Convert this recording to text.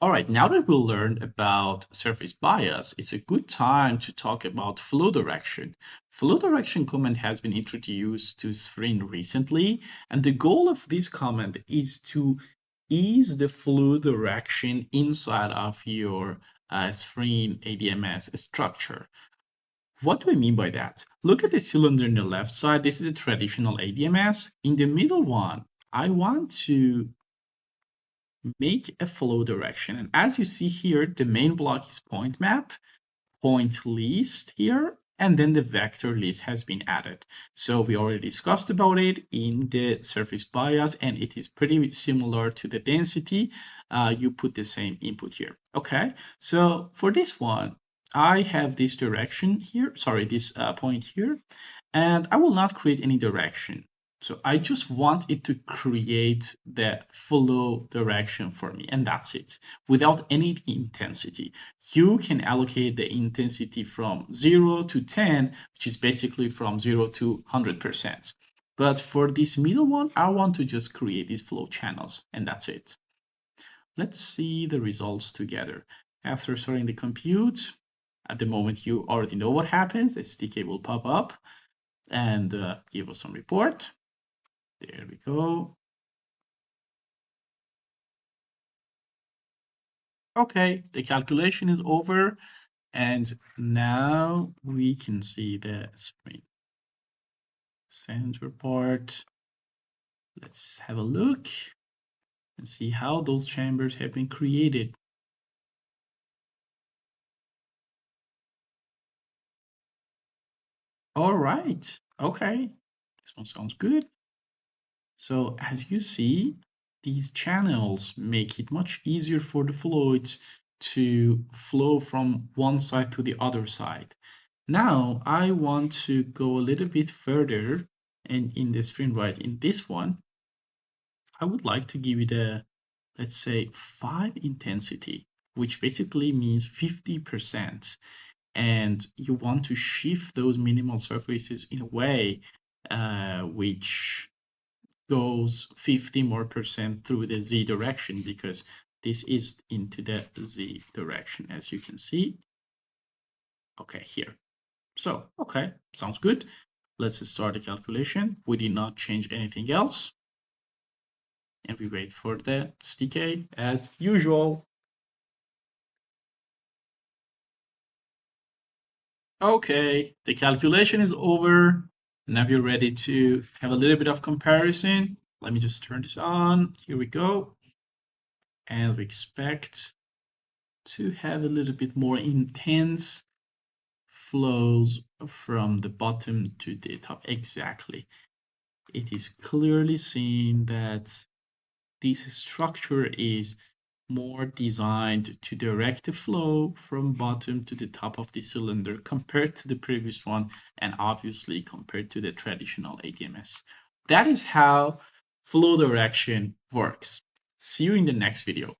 All right, now that we learned about surface bias, it's a good time to talk about flow direction. Flow direction command has been introduced to Spherene recently, and the goal of this command is to ease the flow direction inside of your Spherene ADMS structure. What do I mean by that? Look at the cylinder on the left side. This is a traditional ADMS. In the middle one, I want to make a flow direction. And as you see here, the main block is point map, point list here, and then the vector list has been added. So we already discussed about it in the surface bias, and it is pretty similar to the density. You put the same input here. Okay, so for this one, I have this direction here, sorry, this point here, and I will not create any direction. So I just want it to create the flow direction for me, and that's it, without any intensity. You can allocate the intensity from 0 to 10, which is basically from 0 to 100%. But for this middle one, I want to just create these flow channels, and that's it. Let's see the results together. After starting the compute, at the moment you already know what happens. A SDK will pop up and give us some report. There we go. Okay, the calculation is over, and now we can see the screen. Send report. Let's have a look and see how those chambers have been created. All right, okay, this one sounds good. So as you see, these channels make it much easier for the fluids to flow from one side to the other side. Now I want to go a little bit further, and in the screen right in this one, I would like to give it a, let's say, 5 intensity, which basically means 50%. And you want to shift those minimal surfaces in a way which goes 50 more percent through the Z direction, because this is into the Z direction, as you can see. Okay, here. So, okay, sounds good. Let's start the calculation. We did not change anything else. And we wait for the SDK as usual. Okay, the calculation is over. Now we're ready to have a little bit of comparison. Let me just turn this on. Here we go. And we expect to have a little bit more intense flows from the bottom to the top. Exactly. It is clearly seen that this structure is more designed to direct the flow from bottom to the top of the cylinder compared to the previous one, and obviously compared to the traditional ADMS. That is how flow direction works. See you in the next video.